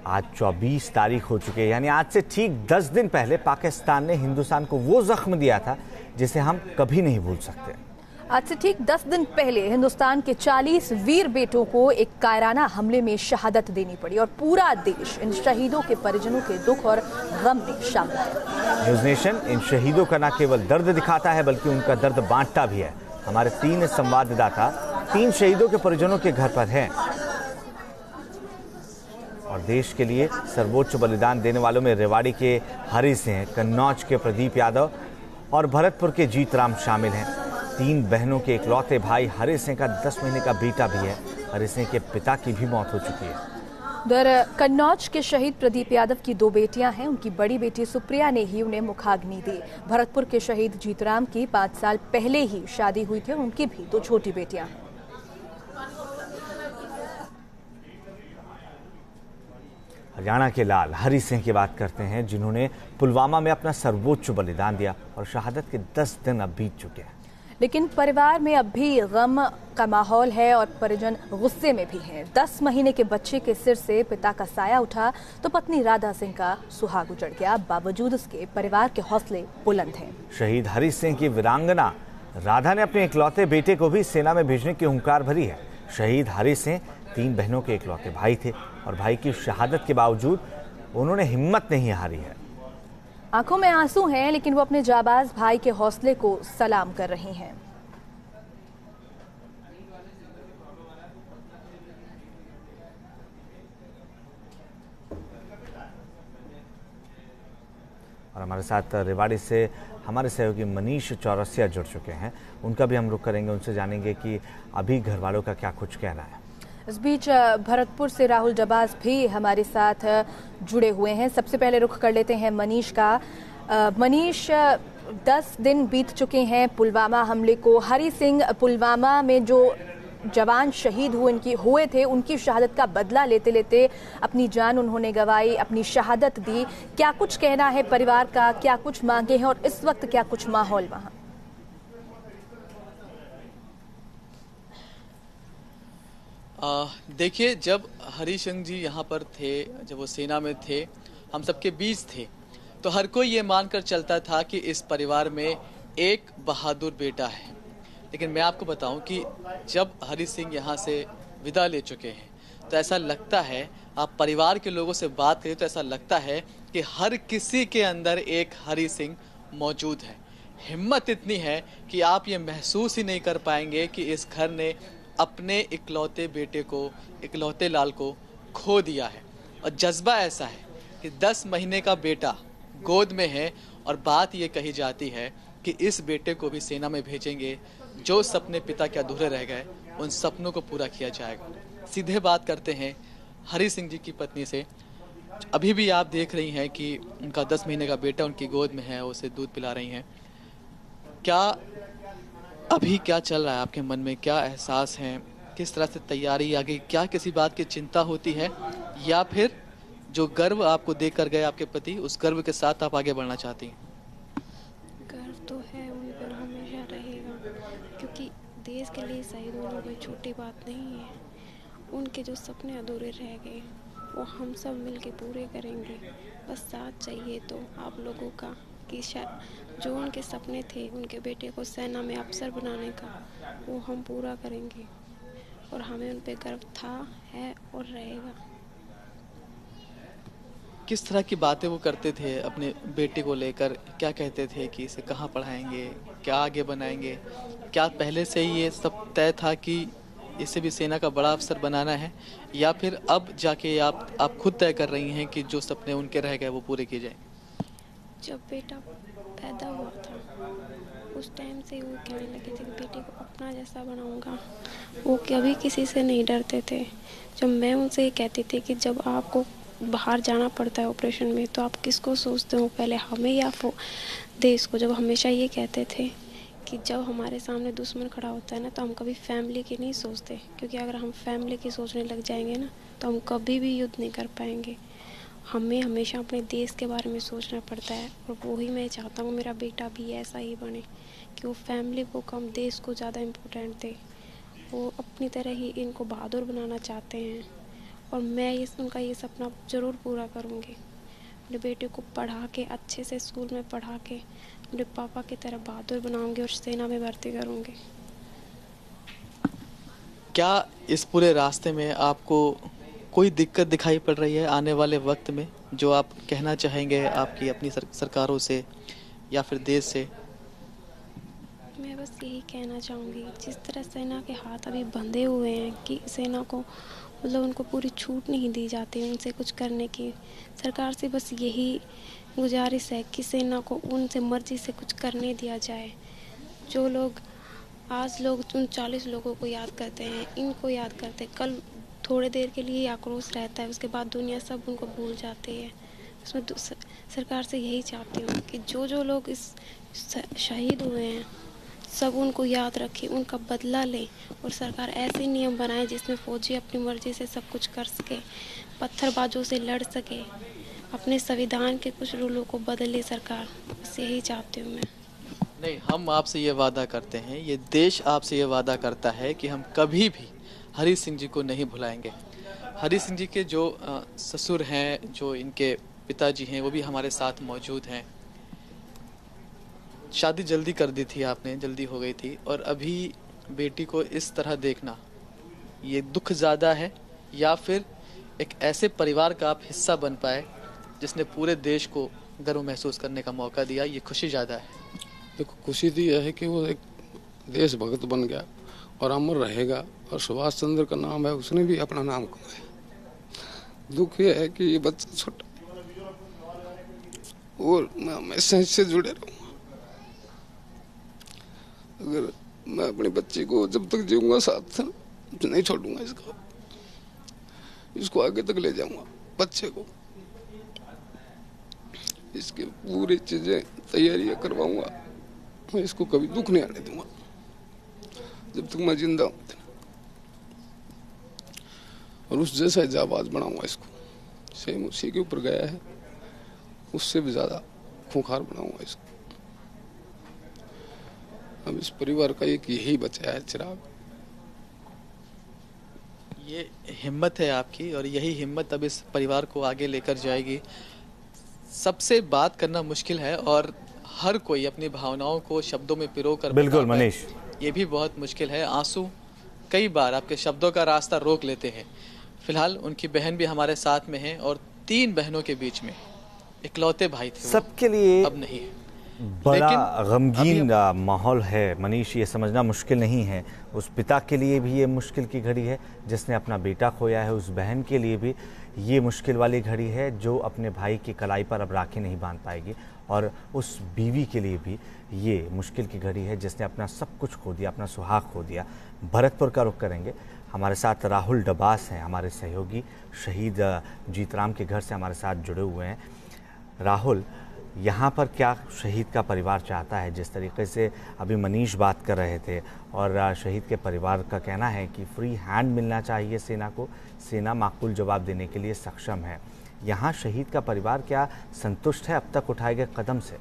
आज 24 तारीख हो चुकी है, यानी आज से ठीक 10 दिन पहले पाकिस्तान ने हिंदुस्तान को वो जख्म दिया था जिसे हम कभी नहीं भूल सकते। आज से ठीक 10 दिन पहले हिंदुस्तान के 40 वीर बेटों को एक कायराना हमले में शहादत देनी पड़ी और पूरा देश इन शहीदों के परिजनों के दुख और गम में शामिल है। न्यूज़ नेशन इन शहीदों का न केवल दर्द दिखाता है बल्कि उनका दर्द बांटता भी है। हमारे 3 संवाददाता 3 शहीदों के परिजनों के घर पर हैं और देश के लिए सर्वोच्च बलिदान देने वालों में रेवाड़ी के हरि सिंह, कन्नौज के प्रदीप यादव और भरतपुर के जीत राम शामिल हैं। 3 बहनों के इकलौते भाई हरि सिंह का 10 महीने का बेटा भी है। हरि सिंह के पिता की भी मौत हो चुकी है। उधर कन्नौज के शहीद प्रदीप यादव की 2 बेटियां हैं। उनकी बड़ी बेटी सुप्रिया ने ही उन्हें मुखाग्नि दी। भरतपुर के शहीद जीतराम की 5 साल पहले ही शादी हुई थी और उनकी भी 2 छोटी बेटियां हैं। हरियाणा के लाल हरि सिंह की बात करते हैं, जिन्होंने पुलवामा में अपना सर्वोच्च बलिदान दिया और शहादत के 10 दिन अब बीत चुके हैं। लेकिन परिवार में अब भी गम का माहौल है और परिजन गुस्से में भी हैं। 10 महीने के बच्चे के सिर से पिता का साया उठा तो पत्नी राधा सिंह का सुहाग उजड़ गया। बावजूद उसके परिवार के हौसले बुलंद हैं। शहीद हरि सिंह की वीरांगना राधा ने अपने इकलौते बेटे को भी सेना में भेजने की हुंकार भरी है। शहीद हरि सिंह 3 बहनों के इकलौते भाई थे और भाई की शहादत के बावजूद उन्होंने हिम्मत नहीं हारी है। आंखों में आंसू हैं, लेकिन वो अपने जाबाज भाई के हौसले को सलाम कर रही हैं। और हमारे साथ रेवाड़ी से हमारे सहयोगी मनीष चौरसिया जुड़ चुके हैं। उनका भी हम रुख करेंगे, उनसे जानेंगे कि अभी घर वालों का क्या कुछ कहना है। इस बीच भरतपुर से राहुल डबास भी हमारे साथ जुड़े हुए हैं। सबसे पहले रुख कर लेते हैं मनीष का। मनीष, 10 दिन बीत चुके हैं पुलवामा हमले को। हरि सिंह पुलवामा में जो जवान शहीद हुए थे, उनकी शहादत का बदला लेते लेते अपनी जान उन्होंने गंवाई, अपनी शहादत दी। क्या कुछ कहना है परिवार का, क्या कुछ मांगे हैं और इस वक्त क्या कुछ माहौल वहां? देखिए, जब हरि सिंह जी यहाँ पर थे, जब वो सेना में थे, हम सबके बीच थे, तो हर कोई ये मानकर चलता था कि इस परिवार में एक बहादुर बेटा है। लेकिन मैं आपको बताऊं कि जब हरि सिंह यहाँ से विदा ले चुके हैं तो ऐसा लगता है, आप परिवार के लोगों से बात करें तो ऐसा लगता है कि हर किसी के अंदर एक हरि सिंह मौजूद है। हिम्मत इतनी है कि आप ये महसूस ही नहीं कर पाएंगे कि इस घर ने अपने इकलौते बेटे को, इकलौते लाल को खो दिया है। और जज्बा ऐसा है कि 10 महीने का बेटा गोद में है और बात ये कही जाती है कि इस बेटे को भी सेना में भेजेंगे। जो सपने पिता के अधूरे रह गए, उन सपनों को पूरा किया जाएगा। सीधे बात करते हैं हरि सिंह जी की पत्नी से। अभी भी आप देख रही हैं कि उनका 10 महीने का बेटा उनकी गोद में है, उसे दूध पिला रही हैं। अभी क्या चल रहा है आपके मन में, क्या एहसास है, किस तरह से तैयारी आगे, क्या किसी बात की चिंता होती है, या फिर जो गर्व आपको देख कर गए आपके पति, उस गर्व के साथ आप आगे बढ़ना चाहती हैं? गर्व तो है, उन पर हमेशा रहेगा, क्योंकि देश के लिए शहीद होना कोई छोटी बात नहीं है। उनके जो सपने अधूरे रह गए वो हम सब मिलके पूरे करेंगे। बस साथ चाहिए तो आप लोगों का, कि जो उनके सपने थे उनके बेटे को सेना में अफसर बनाने का, वो हम पूरा करेंगे और हमें उन पे गर्व था, है और रहेगा। किस तरह की बातें वो करते थे अपने बेटे को लेकर? क्या कहते थे कि इसे कहाँ पढ़ाएंगे, क्या आगे बनाएंगे? क्या पहले से ही ये सब तय था कि इसे भी सेना का बड़ा अफसर बनाना है, या फिर अब जाके आप खुद तय कर रही हैं कि जो सपने उनके रह गए वो पूरे किए जाएं? जब बेटा पैदा हुआ था उस टाइम से वो कहने लगे थे कि बेटे को अपना जैसा बनाऊंगा। वो कभी किसी से नहीं डरते थे। जब मैं उनसे ये कहती थी कि जब आपको बाहर जाना पड़ता है ऑपरेशन में तो आप किसको सोचते हो, पहले हमें या देश को? जब हमेशा ये कहते थे कि जब हमारे सामने दुश्मन खड़ा होता है ना, तो हम कभी फैमिली की नहीं सोचते, क्योंकि अगर हम फैमिली की सोचने लग जाएंगे ना तो हम कभी भी युद्ध नहीं कर पाएंगे। हमें हमेशा अपने देश के बारे में सोचना पड़ता है, और वही मैं चाहता हूँ मेरा बेटा भी ऐसा ही बने कि वो फैमिली को कम, देश को ज़्यादा इम्पोर्टेंट दे। वो अपनी तरह ही इनको बहादुर बनाना चाहते हैं और मैं उनका ये सपना ज़रूर पूरा करूँगी। अपने बेटे को पढ़ा के अच्छे से स्कूल में पढ़ा के अपने पापा की तरह बहादुर बनाऊंगी और सेना में भर्ती करूँगी। क्या इस पूरे रास्ते में आपको कोई दिक्कत दिखाई पड़ रही है आने वाले वक्त में, जो आप कहना चाहेंगे आपकी अपनी सरकारों से या फिर देश से? मैं बस यही कहना चाहूँगी, जिस तरह सेना के हाथ अभी बंधे हुए हैं कि सेना को मतलब उनको पूरी छूट नहीं दी जाती उनसे कुछ करने की, सरकार से बस यही गुजारिश है कि सेना को उनसे मर्जी से कुछ करने दिया जाए। जो लोग आज लोग उन 40 लोगों को याद करते हैं, इनको याद करते हैं, कल थोड़े देर के लिए आक्रोश रहता है, उसके बाद दुनिया सब उनको भूल जाती है। उसमें सरकार से यही चाहती हूँ कि जो लोग इस शहीद हुए हैं सब उनको याद रखें, उनका बदला लें और सरकार ऐसे नियम बनाए जिसमें फौजी अपनी मर्जी से सब कुछ कर सके, पत्थरबाजों से लड़ सके, अपने संविधान के कुछ रूलों को बदले सरकार। बस यही चाहती हूँ मैं। नहीं, हम आपसे ये वादा करते हैं, ये देश आपसे ये वादा करता है कि हम कभी भी हरी सिंह जी को नहीं भुलाएंगे। हरी सिंह जी के जो ससुर हैं, जो इनके पिताजी हैं, वो भी हमारे साथ मौजूद हैं। शादी जल्दी कर दी थी आपने, जल्दी हो गई थी, और अभी बेटी को इस तरह देखना, ये दुख ज़्यादा है या फिर एक ऐसे परिवार का आप हिस्सा बन पाए जिसने पूरे देश को गर्व महसूस करने का मौका दिया, ये खुशी ज़्यादा है? देखो, खुशी तो यह है कि वो एक देशभक्त बन गया और अमर रहेगा, और सुभाष चंद्र का नाम है, उसने भी अपना नाम कमाया। दुख यह है कि ये बच्चा छोटा, और मैं हमेशा इससे जुड़े रहूँगा। अगर मैं अपने बच्चे को जब तक जीऊंगा साथ नहीं छोड़ूंगा, इसको आगे तक ले जाऊंगा। बच्चे को इसके पूरी चीजें तैयारियां करवाऊंगा, मैं इसको कभी दुख नहीं आने दूंगा जब तक मैं जिंदा हूं, और उस जैसा जाबाज बनाऊंगा इसको। सेम उसी के ऊपर गया है, उससे भी ज्यादा खूंखार बनाऊंगा इसको। अब इस परिवार का एक यही बचा है चिराग। ये हिम्मत है आपकी, और यही हिम्मत अब इस परिवार को आगे लेकर जाएगी। सबसे बात करना मुश्किल है और हर कोई अपनी भावनाओं को शब्दों में पिरो कर, बिल्कुल मनीष, ये भी बहुत मुश्किल है। आंसू कई बार आपके शब्दों का रास्ता रोक लेते हैं। फिलहाल उनकी बहन भी हमारे साथ में है, और 3 बहनों के बीच में इकलौते भाई थे, सबके लिए अब नहीं है। बड़ा गमगीन माहौल है मनीष, ये समझना मुश्किल नहीं है। उस पिता के लिए भी ये मुश्किल की घड़ी है जिसने अपना बेटा खोया है, उस बहन के लिए भी ये मुश्किल वाली घड़ी है जो अपने भाई की कलाई पर अब राखी नहीं बांध पाएगी, और उस बीवी के लिए भी ये मुश्किल की घड़ी है जिसने अपना सब कुछ खो दिया, अपना सुहाग खो दिया। भरतपुर का रुख करेंगे, हमारे साथ राहुल डबास हैं, हमारे सहयोगी, शहीद जीतराम के घर से हमारे साथ जुड़े हुए हैं। राहुल, यहाँ पर क्या शहीद का परिवार चाहता है? जिस तरीके से अभी मनीष बात कर रहे थे, और शहीद के परिवार का कहना है कि फ्री हैंड मिलना चाहिए सेना को, सेना माकूल जवाब देने के लिए सक्षम है। यहाँ शहीद का परिवार क्या संतुष्ट है अब तक उठाए गए कदम से?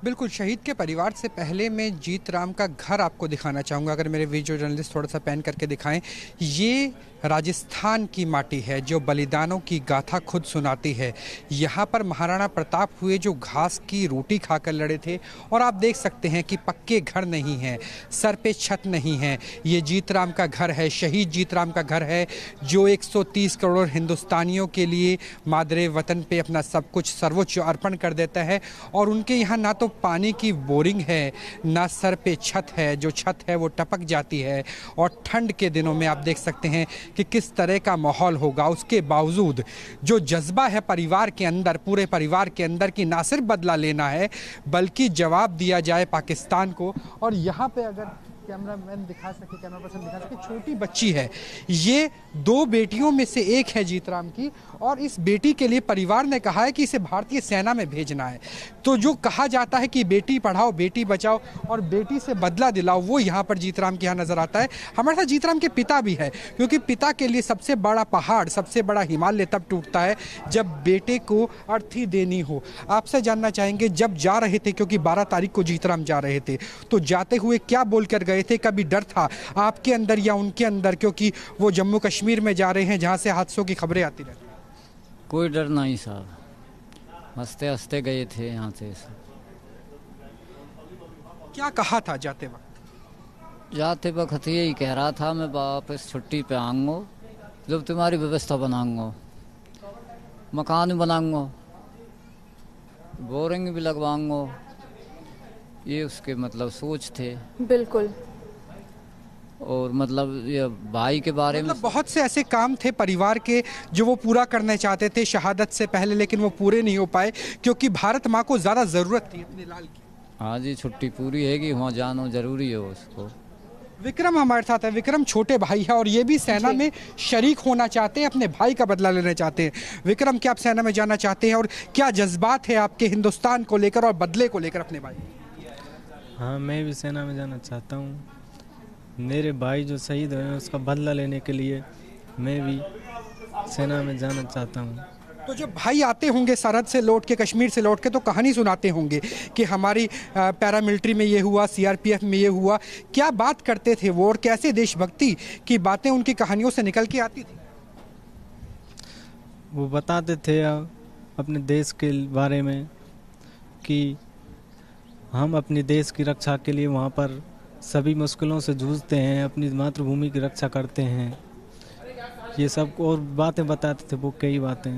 बिल्कुल, शहीद के परिवार से पहले मैं जीतराम का घर आपको दिखाना चाहूँगा। अगर मेरे वीडियो जर्नलिस्ट थोड़ा सा पैन करके दिखाएं, ये राजस्थान की माटी है जो बलिदानों की गाथा खुद सुनाती है। यहाँ पर महाराणा प्रताप हुए जो घास की रोटी खाकर लड़े थे, और आप देख सकते हैं कि पक्के घर नहीं हैं, सर पे छत नहीं है। ये जीतराम का घर है, शहीद जीतराम का घर है, जो 130 करोड़ हिंदुस्तानियों के लिए मादरे वतन पे अपना सब कुछ सर्वोच्च अर्पण कर देता है। और उनके यहाँ ना तो पानी की बोरिंग है, ना सर पे छत है, जो छत है वो टपक जाती है, और ठंड के दिनों में आप देख सकते हैं कि किस तरह का माहौल होगा। उसके बावजूद जो जज्बा है परिवार के अंदर, पूरे परिवार के अंदर, कि ना सिर्फ बदला लेना है बल्कि जवाब दिया जाए पाकिस्तान को। और यहाँ पे अगर कैमरामैन दिखा सके, कैमरा पर्सन दिखा सके, छोटी बच्ची है, ये 2 बेटियों में से एक है जीतराम की, और इस बेटी के लिए परिवार ने कहा है कि इसे भारतीय सेना में भेजना है। तो जो कहा जाता है कि बेटी पढ़ाओ, बेटी बचाओ और बेटी से बदला दिलाओ, वो यहाँ पर जीतराम के यहाँ नजर आता है। हमारे साथ जीतराम के पिता भी है, क्योंकि पिता के लिए सबसे बड़ा पहाड़, सबसे बड़ा हिमालय तब टूटता है जब बेटे को अर्थी देनी हो। आपसे जानना चाहेंगे, जब जा रहे थे, क्योंकि 12 तारीख को जीतराम जा रहे थे, तो जाते हुए क्या बोलकर गए थे, कभी डर था आपके अंदर या उनके अंदर, क्योंकि वो जम्मू कश्मीर में जा रहे हैं जहाँ से हादसों की खबरें आती रहती हैं? कोई डर नहीं साहब, हंसते हंसते गए थे यहाँ से। क्या कहा था जाते वक्त? जाते वक्त यही कह रहा था, मैं वापस छुट्टी पे आऊँगा जब तुम्हारी व्यवस्था बनाऊँगा, मकान बनाऊँगा, बोरिंग भी लगवाऊँगा, ये उसके मतलब सोच थे। बिल्कुल। और मतलब ये भाई के बारे में बहुत से ऐसे काम थे परिवार के जो वो पूरा करना चाहते थे शहादत से पहले, लेकिन वो पूरे नहीं हो पाए क्योंकि भारत माँ को ज़्यादा ज़रूरत थी अपने लाल की। हाँ जी, छुट्टी पूरी है कि वहाँ जाना जरूरी है उसको। विक्रम हमारे साथ है। विक्रम छोटे भाई है और ये भी सेना में शरीक होना चाहते हैं, अपने भाई का बदला लेना चाहते हैं। विक्रम, क्या आप सेना में जाना चाहते हैं और क्या जज्बात है आपके हिंदुस्तान को लेकर और बदले को लेकर अपने भाई? हाँ, मैं भी सेना में जाना चाहता हूँ। मेरे भाई जो शहीद हुए हैं उसका बदला लेने के लिए मैं भी सेना में जाना चाहता हूँ। तो जब भाई आते होंगे सरहद से लौट के, कश्मीर से लौट के, तो कहानी सुनाते होंगे कि हमारी पैरामिलिट्री में ये हुआ, सीआरपीएफ में ये हुआ। क्या बात करते थे वो और कैसे देशभक्ति की बातें उनकी कहानियों से निकल के आती थी? वो बताते थे अपने देश के बारे में कि हम अपने देश की रक्षा के लिए वहाँ पर सभी मुश्किलों से जूझते हैं, अपनी मातृभूमि की रक्षा करते हैं, ये सब और बातें बताते थे वो, कई बातें।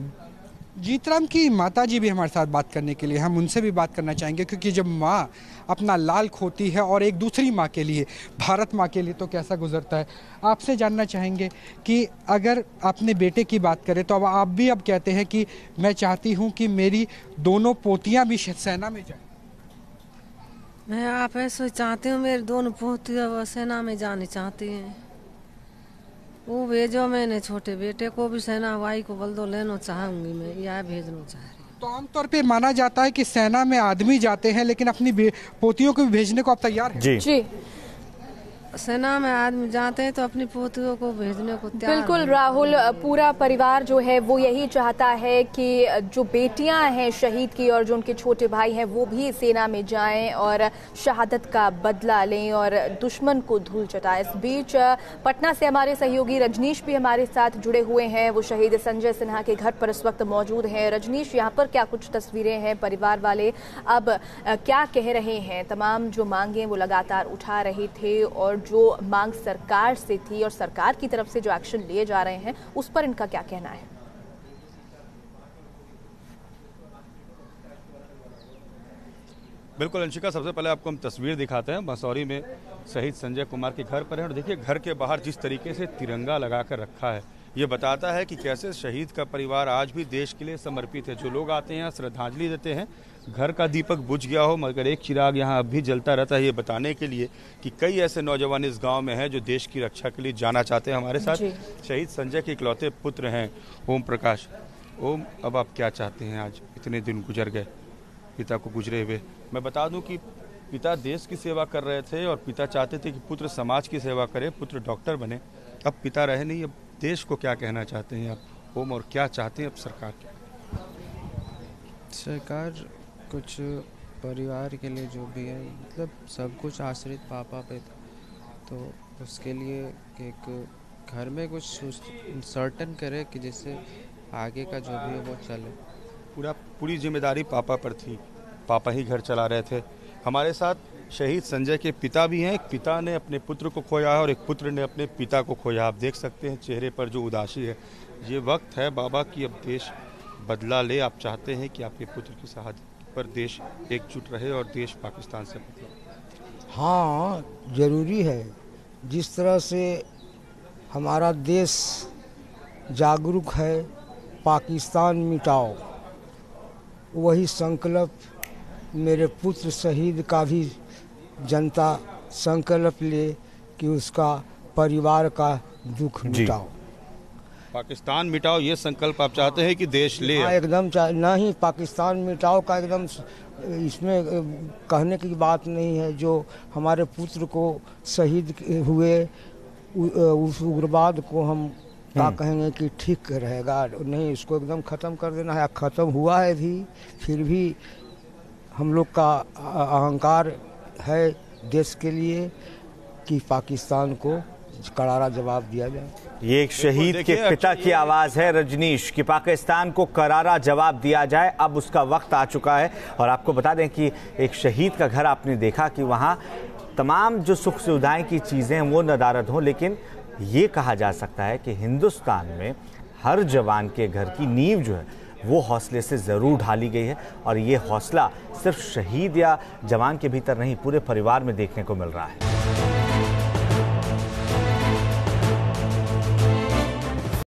जीतराम की माताजी भी हमारे साथ बात करने के लिए, हम उनसे भी बात करना चाहेंगे क्योंकि जब माँ अपना लाल खोती है और एक दूसरी माँ के लिए, भारत माँ के लिए, तो कैसा गुजरता है। आपसे जानना चाहेंगे कि अगर अपने बेटे की बात करें तो अब आप भी अब कहते हैं कि मैं चाहती हूँ कि मेरी दोनों पोतियाँ भी सेना में जाएं। मैं आप ऐसे चाहती हूँ, मेरी दोनों पोतियाँ वो सेना में जानी चाहती हैं। वो भेजो, मैंने छोटे बेटे को भी सेना वाई को बल दो लेना चाहूंगी, मैं यह भेजना चाह रही हूँ। तो आमतौर पे माना जाता है कि सेना में आदमी जाते हैं लेकिन अपनी पोतियों को भी भेजने को आप तैयार हैं? जी। सेना में आदमी जाते हैं तो अपनी पोतियों को भेजने को तैयार। बिल्कुल राहुल, पूरा परिवार जो है वो यही चाहता है कि जो बेटियां हैं शहीद की और जो उनके छोटे भाई हैं वो भी सेना में जाएं और शहादत का बदला लें और दुश्मन को धूल चटाएं। इस बीच पटना से हमारे सहयोगी रजनीश भी हमारे साथ जुड़े हुए हैं। वो शहीद संजय सिन्हा के घर पर इस वक्त मौजूद हैं। रजनीश, यहाँ पर क्या कुछ तस्वीरें हैं, परिवार वाले अब क्या कह रहे हैं? तमाम जो मांगे वो लगातार उठा रहे थे और जो मांग सरकार से थी और सरकार की तरफ से जो एक्शन लिए जा रहे हैं उस पर इनका क्या कहना है? बिल्कुल अंशिका, सबसे पहले आपको हम तस्वीर दिखाते हैं। मसौरी में शहीद संजय कुमार के घर पर है और देखिए घर के बाहर जिस तरीके से तिरंगा लगाकर रखा है, ये बताता है कि कैसे शहीद का परिवार आज भी देश के लिए समर्पित है। जो लोग आते हैं श्रद्धांजलि देते हैं, घर का दीपक बुझ गया हो मगर एक चिराग यहाँ अब भी जलता रहता है, ये बताने के लिए कि कई ऐसे नौजवान इस गांव में हैं जो देश की रक्षा के लिए जाना चाहते हैं। हमारे साथ शहीद संजय के इकलौते पुत्र हैं ओम प्रकाश। ओम, अब आप क्या चाहते हैं? आज इतने दिन गुजर गए पिता को गुजरे हुए। मैं बता दूं कि पिता देश की सेवा कर रहे थे और पिता चाहते थे कि पुत्र समाज की सेवा करे, पुत्र डॉक्टर बने। अब पिता रहे नहीं, अब देश को क्या कहना चाहते हैं आप ओम और क्या चाहते हैं अब सरकार के? सरकार कुछ परिवार के लिए जो भी है, मतलब सब कुछ आश्रित पापा पे था, तो उसके लिए एक घर में कुछ सर्टन करे कि जिससे आगे का जो भी है वो चले। पूरी जिम्मेदारी पापा पर थी, पापा ही घर चला रहे थे। हमारे साथ शहीद संजय के पिता भी हैं। एक पिता ने अपने पुत्र को खोया है और एक पुत्र ने अपने पिता को खोया। आप देख सकते हैं चेहरे पर जो उदासी है। ये वक्त है बाबा कि अब देश बदला ले। आप चाहते हैं कि आपके पुत्र की शहादत पर देश एकजुट रहे और देश पाकिस्तान से बदले? हाँ, जरूरी है। जिस तरह से हमारा देश जागरूक है, पाकिस्तान मिटाओ, वही संकल्प मेरे पुत्र शहीद का भी जनता संकल्प ले कि उसका परिवार का दुख मिटाओ। पाकिस्तान मिटाओ ये संकल्प आप चाहते हैं कि देश ले? हाँ, एकदम नहीं, पाकिस्तान मिटाओ का एकदम इसमें कहने की बात नहीं है। जो हमारे पुत्र को शहीद हुए उस उग्रवाद को हम क्या कहेंगे कि ठीक रहेगा नहीं, उसको एकदम ख़त्म कर देना है। ख़त्म हुआ है भी, फिर भी हम लोग का अहंकार है देश के लिए कि पाकिस्तान को करारा जवाब दिया जाए। ये एक शहीद के पिता की आवाज है रजनीश, कि पाकिस्तान को करारा जवाब दिया जाए, अब उसका वक्त आ चुका है। और आपको बता दें कि एक शहीद का घर आपने देखा कि वहाँ तमाम जो सुख सुविधाएं की चीज़ें हैं वो नदारद हों, लेकिन ये कहा जा सकता है कि हिंदुस्तान में हर जवान के घर की नींव जो है वो हौसले से ज़रूर ढाली गई है। और ये हौसला सिर्फ शहीद या जवान के भीतर नहीं, पूरे परिवार में देखने को मिल रहा है।